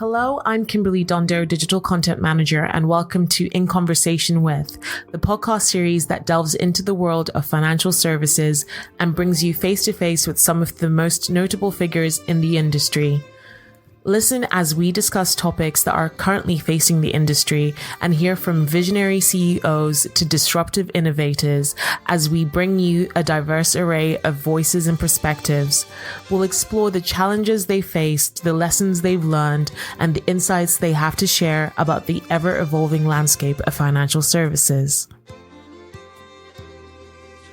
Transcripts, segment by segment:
Hello, I'm Kimberly Dondo, Digital Content Manager, and welcome to In Conversation With, the podcast series that delves into the world of financial services and brings you face to face with some of the most notable figures in the industry. Listen as we discuss topics that are currently facing the industry and hear from visionary CEOs to disruptive innovators as we bring you a diverse array of voices and perspectives. We'll explore the challenges they faced, the lessons they've learned, and the insights they have to share about the ever-evolving landscape of financial services.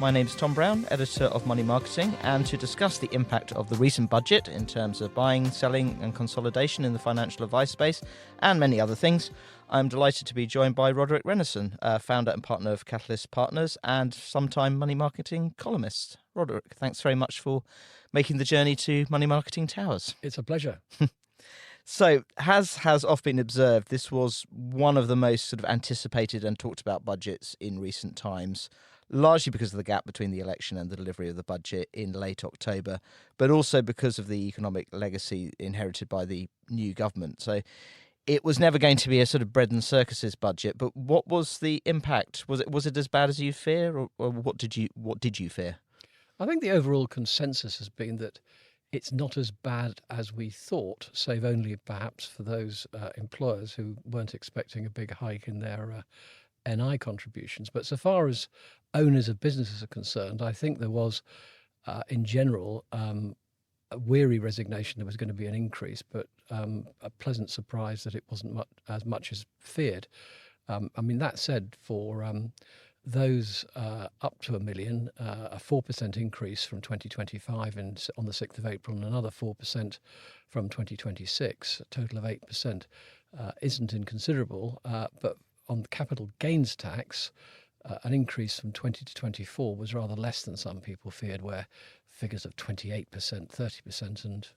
My name is Tom Browne, editor of Money Marketing, and to discuss the impact of the recent budget in terms of buying, selling and consolidation in the financial advice space and many other things, I'm delighted to be joined by Roderic Rennison, founder and partner of Catalyst Partners and sometime money marketing columnist. Roderic, thanks very much for making the journey to Money Marketing Towers. It's a pleasure. So, has often been observed, this was one of the most sort of anticipated and talked about budgets in recent times, largely because of the gap between the election and the delivery of the budget in late October, but also because of the economic legacy inherited by the new government. So it was never going to be a sort of bread and circuses budget, but what was the impact? Was it as bad as you fear, or what did you fear? I think the overall consensus has been that it's not as bad as we thought, save only perhaps for those employers who weren't expecting a big hike in their NI contributions. But so far as owners of businesses are concerned, I think there was, in general, a weary resignation there was going to be an increase, but a pleasant surprise that it wasn't as much as feared. That said, for those up to $1 million, a 4% increase from 2025 on the 6th of April and another 4% from 2026, a total of 8%, isn't inconsiderable, but on the capital gains tax, an increase from 20 to 24 was rather less than some people feared, where figures of 28%, 30% and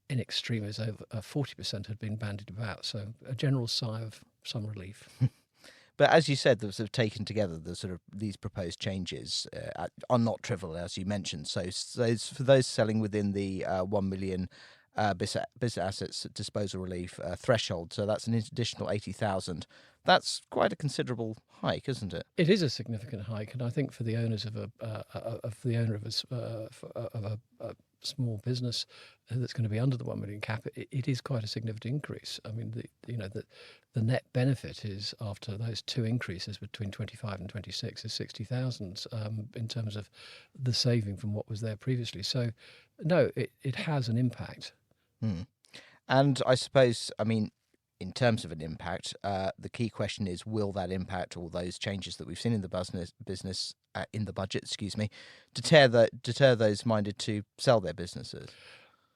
in extremis over 40% had been bandied about. So a general sigh of some relief. But as you said, the sort of taken together, the sort of these proposed changes are not trivial, as you mentioned. So for those selling within the 1 million business assets disposal relief threshold, so that's an additional 80,000. That's quite a considerable hike, isn't it? It is a significant hike, and I think for the owners of a small business that's going to be under the 1 million cap, it is quite a significant increase. I mean, the net benefit is, after those two increases between 25 and 26, is 60,000 in terms of the saving from what was there previously. So, no, it has an impact. And I suppose, in terms of an impact, the key question is, will that impact all those changes that we've seen in the business in the budget, deter those minded to sell their businesses?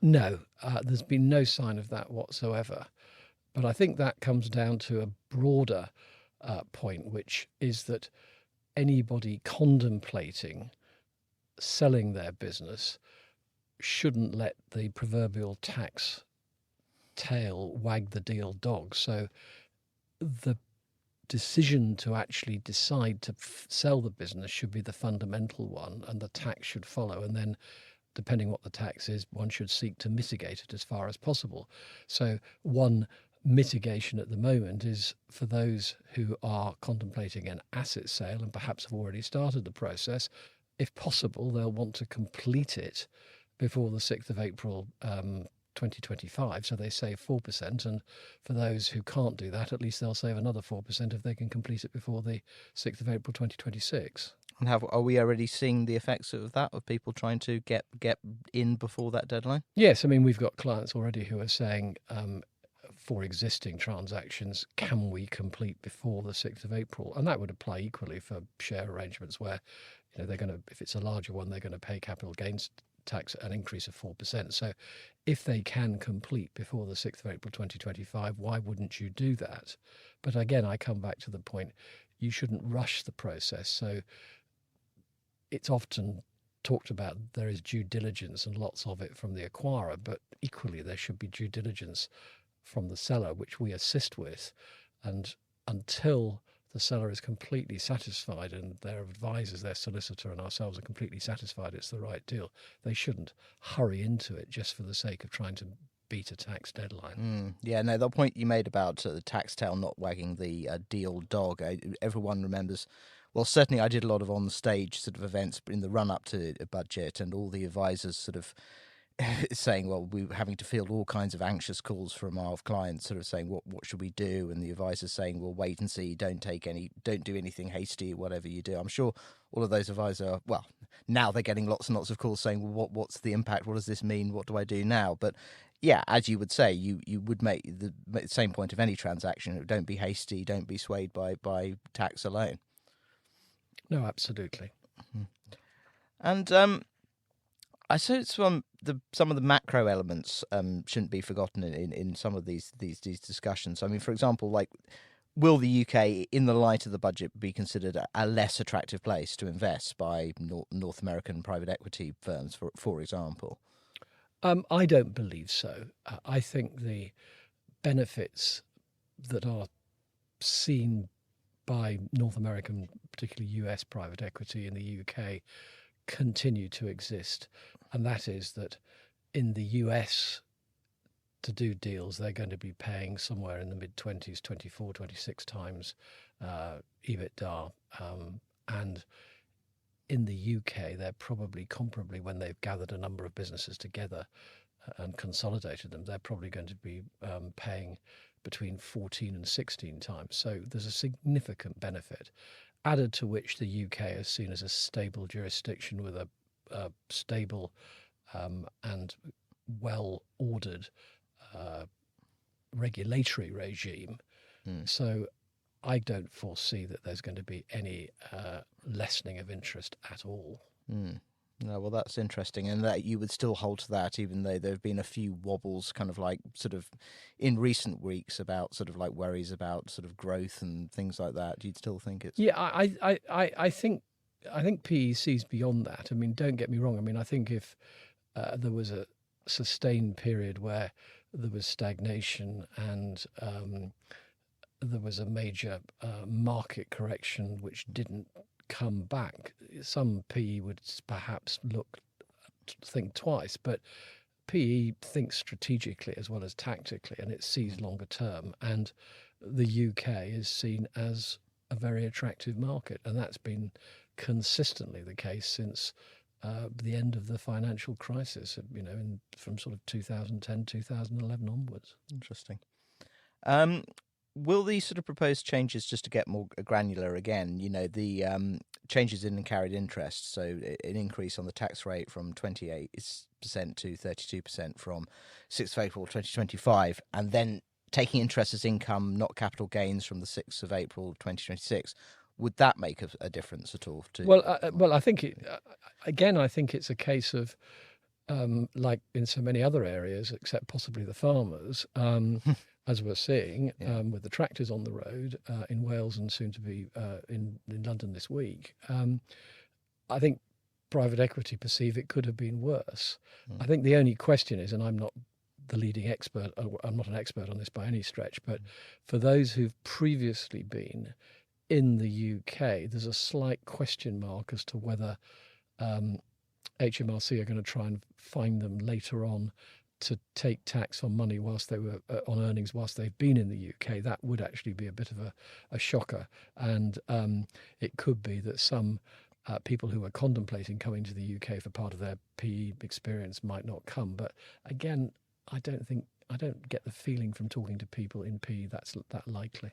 No, there's been no sign of that whatsoever. But I think that comes down to a broader point, which is that anybody contemplating selling their business shouldn't let the proverbial tax tail wag the deal dog. So the decision to actually decide to sell the business should be the fundamental one, and the tax should follow. And then, depending what the tax is, one should seek to mitigate it as far as possible. So one mitigation at the moment is for those who are contemplating an asset sale and perhaps have already started the process, if possible, they'll want to complete it before the 6th of April 2025, so they save 4%, and for those who can't do that, at least they'll save another 4% if they can complete it before the 6th of April 2026. And are we already seeing the effects of that, of people trying to get in before that deadline? Yes, we've got clients already who are saying, for existing transactions, can we complete before the 6th of April? And that would apply equally for share arrangements where, they're going to, if it's a larger one, they're going to pay capital gains tax an increase of 4%. So if they can complete before the 6th of April 2025, why wouldn't you do that? But again, I come back to the point, you shouldn't rush the process. So it's often talked about there is due diligence and lots of it from the acquirer, but equally there should be due diligence from the seller, which we assist with. And until the seller is completely satisfied and their advisors, their solicitor and ourselves are completely satisfied it's the right deal, they shouldn't hurry into it just for the sake of trying to beat a tax deadline. Yeah, no, the point you made about the tax tail not wagging the deal dog, everyone remembers. Well, certainly I did a lot of on-stage sort of events in the run-up to a budget, and all the advisors sort of saying, well, we were having to field all kinds of anxious calls from our clients, sort of saying, what should we do? And the advisors saying, well, wait and see, don't do anything hasty, whatever you do. I'm sure all of those advisors are, well, now they're getting lots and lots of calls saying, well, what's the impact? What does this mean? What do I do now? But yeah, as you would say, you would make the same point of any transaction. Don't be hasty, don't be swayed by tax alone. No, absolutely. And I suppose some of the macro elements shouldn't be forgotten in some of these discussions. I mean, for example, like, will the UK, in the light of the budget, be considered a less attractive place to invest by North American private equity firms, for example? I don't believe so. I think the benefits that are seen by North American, particularly US private equity in the UK, continue to exist. And that is that in the US, to do deals, they're going to be paying somewhere in the mid-20s, 24, 26 times EBITDA. And in the UK, they're probably comparably, when they've gathered a number of businesses together and consolidated them, they're probably going to be paying between 14 and 16 times. So there's a significant benefit, added to which the UK is seen as a stable jurisdiction with a stable and well-ordered regulatory regime. So I don't foresee that there's going to be any lessening of interest at all. No, well, that's interesting, and that you would still hold to that, even though there have been a few wobbles, kind of like sort of in recent weeks about sort of like worries about sort of growth and things like that. You'd still think it's I think PE sees beyond that. I mean, don't get me wrong. I mean, I think if there was a sustained period where there was stagnation and there was a major market correction which didn't come back, some PE would perhaps think twice, but PE thinks strategically as well as tactically, and it sees longer term, and the UK is seen as a very attractive market, and that's been consistently the case since the end of the financial crisis, from sort of 2010, 2011 onwards. Interesting. Will these sort of proposed changes, just to get more granular again, the changes in carried interest, so an increase on the tax rate from 28% to 32% from 6th of April 2025, and then taking interest as income, not capital gains, from the 6th of April 2026, would that make a difference at all? Well, I think I think it's a case of, like in so many other areas, except possibly the farmers, as we're seeing with the tractors on the road in Wales and soon to be in London this week. I think private equity perceive it could have been worse. I think the only question is, and I'm not the leading expert, I'm not an expert on this by any stretch, but for those who've previously been in the UK, there's a slight question mark as to whether HMRC are going to try and find them later on to take tax on money whilst they were on earnings whilst they've been in the UK. That would actually be a bit of a shocker, and it could be that some people who are contemplating coming to the UK for part of their PE experience might not come. But again, I don't get the feeling from talking to people in PE that's that likely.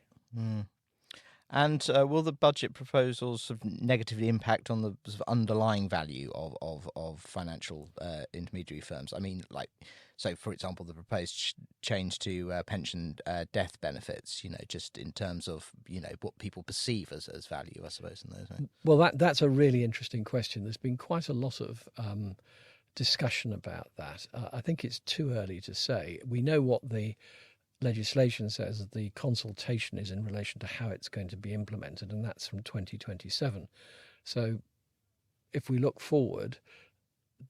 And will the budget proposals sort of negatively impact on the sort of underlying value of financial intermediary firms? I mean, so for example, the proposed change to pension death benefits, just in terms of, what people perceive as value, I suppose, in those. Right? Well, that's a really interesting question. There's been quite a lot of discussion about that. I think it's too early to say. We know what the legislation says, that the consultation is in relation to how it's going to be implemented, and that's from 2027. So if we look forward,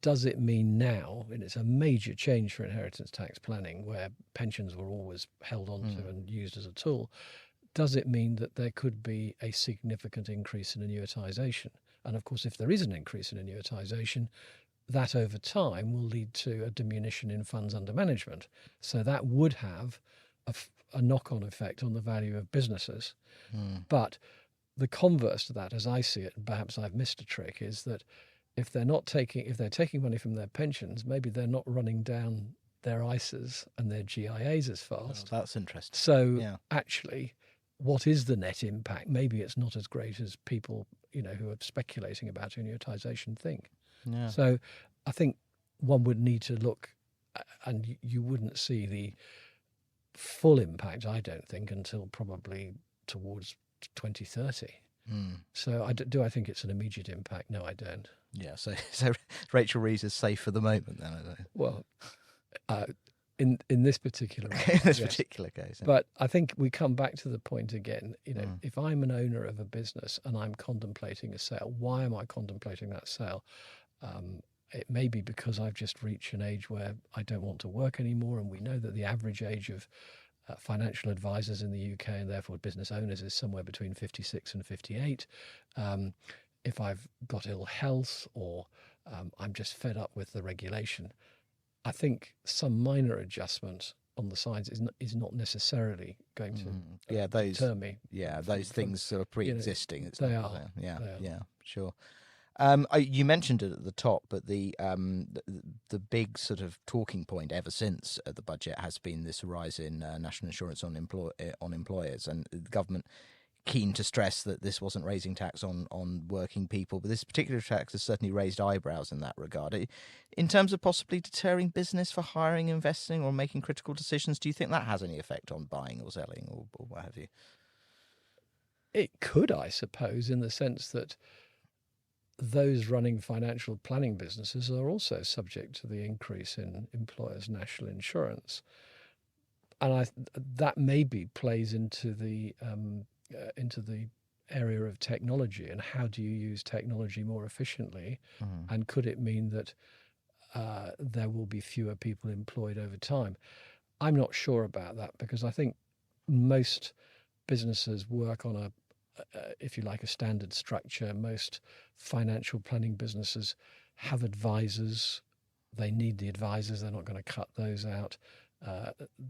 does it mean now, and it's a major change for inheritance tax planning where pensions were always held onto and used as a tool, does it mean that there could be a significant increase in annuitisation? And of course, if there is an increase in annuitisation, that over time will lead to a diminution in funds under management. So that would have a knock-on effect on the value of businesses. But the converse to that, as I see it, and perhaps I've missed a trick, is that if they're taking money from their pensions, maybe they're not running down their ISAs and their GIAs as fast. Oh, that's interesting. So actually, what is the net impact? Maybe it's not as great as people, who are speculating about annuitization think. Yeah. So I think one would need to look, and you wouldn't see the full impact, I don't think, until probably towards 2030. So I think it's an immediate impact? No, I don't. Yeah. So Rachel Reeves is safe for the moment, then. I don't. Well, in this particular in this particular case. Yeah. But I think we come back to the point again. If I'm an owner of a business and I'm contemplating a sale, why am I contemplating that sale? It may be because I've just reached an age where I don't want to work anymore, and we know that the average age of financial advisors in the UK, and therefore business owners, is somewhere between 56 and 58. If I've got ill health, or I'm just fed up with the regulation, I think some minor adjustment on the sides is not necessarily going to deter me. Yeah, those things sort of pre-existing. They are. Yeah, sure. You mentioned it at the top, but the big sort of talking point ever since the budget has been this rise in national insurance on employers, and the government keen to stress that this wasn't raising tax on working people, but this particular tax has certainly raised eyebrows in that regard. In terms of possibly deterring business for hiring, investing, or making critical decisions, do you think that has any effect on buying or selling or what have you? It could, I suppose, in the sense that those running financial planning businesses are also subject to the increase in employers' national insurance, and that maybe plays into the area of technology, and how do you use technology more efficiently, and could it mean that there will be fewer people employed over time? I'm not sure about that, because I think most businesses work on a standard structure. Most financial planning businesses have advisors. They need the advisors. They're not going to cut those out.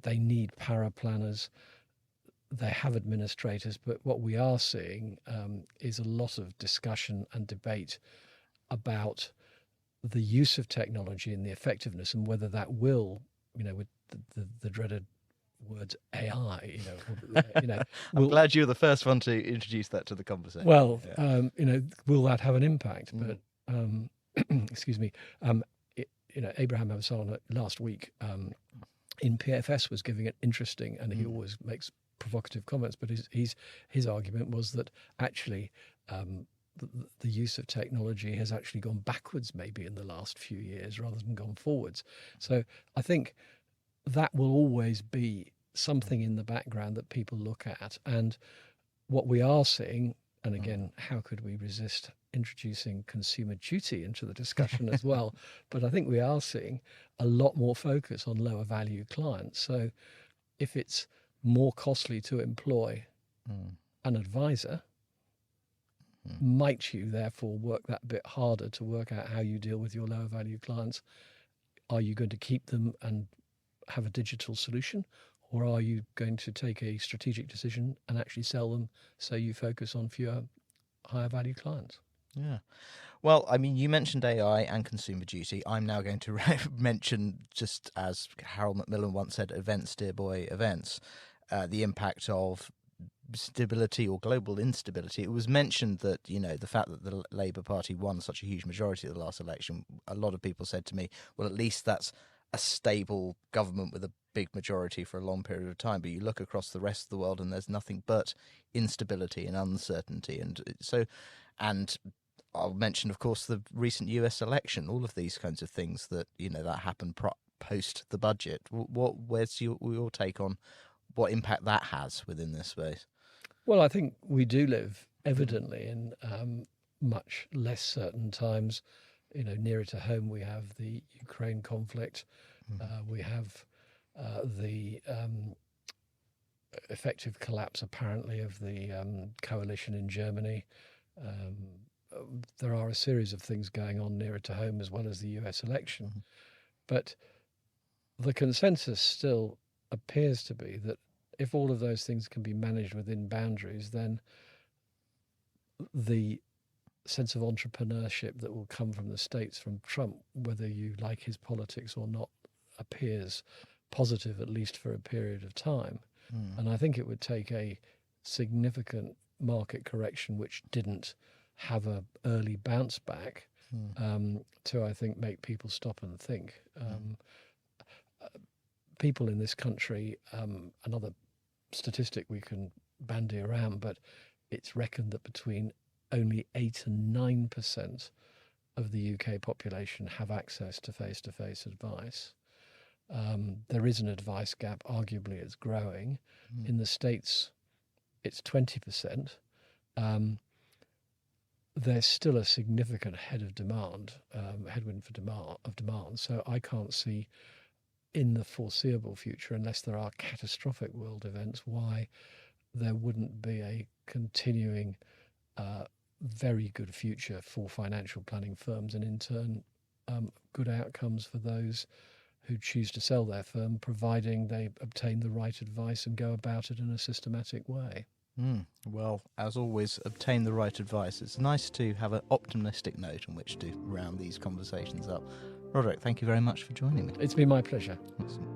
They need paraplanners. They have administrators. But what we are seeing is a lot of discussion and debate about the use of technology and the effectiveness, and whether that will, with the dreaded words AI, I'm glad you were the first one to introduce that to the conversation. Well, will that have an impact? But excuse me, Abraham Avasarala last week in PFS was giving it interesting, and he always makes provocative comments, but his argument was that actually the use of technology has actually gone backwards maybe in the last few years rather than gone forwards. So I think that will always be something in the background that people look at. And what we are seeing, and again, how could we resist introducing consumer duty into the discussion as well? But I think we are seeing a lot more focus on lower value clients. So if it's more costly to employ an advisor, might you therefore work that bit harder to work out how you deal with your lower value clients? Are you going to keep them and have a digital solution, or are you going to take a strategic decision and actually sell them so you focus on fewer higher value clients? Yeah. Well, I mean, you mentioned AI and consumer duty. I'm now going to mention, just as Harold Macmillan once said, events, dear boy, events, the impact of stability or global instability. It was mentioned that, the fact that the Labour Party won such a huge majority at the last election, a lot of people said to me, well, at least that's a stable government with a big majority for a long period of time. But you look across the rest of the world and there's nothing but instability and uncertainty. And I'll mention, of course, the recent US election, all of these kinds of things that, that happened post the budget. Where's your take on what impact that has within this space? Well, I think we do live evidently in much less certain times. Nearer to home, we have the Ukraine conflict. We have the effective collapse, apparently, of the coalition in Germany. there are a series of things going on nearer to home as well as the US election. But the consensus still appears to be that if all of those things can be managed within boundaries, then the sense of entrepreneurship that will come from the States from Trump, whether you like his politics or not, appears positive, at least for a period of time. And I think it would take a significant market correction, which didn't have an early bounce back, to, I think, make people stop and think. People in this country, another statistic we can bandy around, but it's reckoned that between only 8 and 9% of the UK population have access to face-to-face advice. There is an advice gap. Arguably, it's growing. In the States, it's 20%. There's still a significant headwind for demand. So I can't see in the foreseeable future, unless there are catastrophic world events, why there wouldn't be a continuing very good future for financial planning firms, and in turn good outcomes for those who choose to sell their firm, providing they obtain the right advice and go about it in a systematic way. Well, as always, obtain the right advice. It's nice to have an optimistic note on which to round these conversations up. Roderic, thank you very much for joining me. It's been my pleasure. Excellent.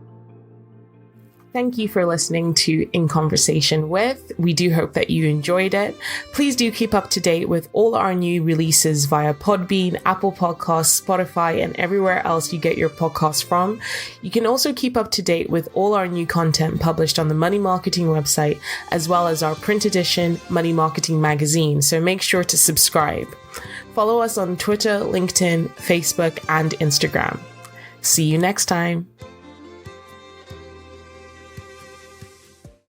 Thank you for listening to In Conversation With. We do hope that you enjoyed it. Please do keep up to date with all our new releases via Podbean, Apple Podcasts, Spotify, and everywhere else you get your podcasts from. You can also keep up to date with all our new content published on the Money Marketing website, as well as our print edition Money Marketing magazine. So make sure to subscribe. Follow us on Twitter, LinkedIn, Facebook, and Instagram. See you next time.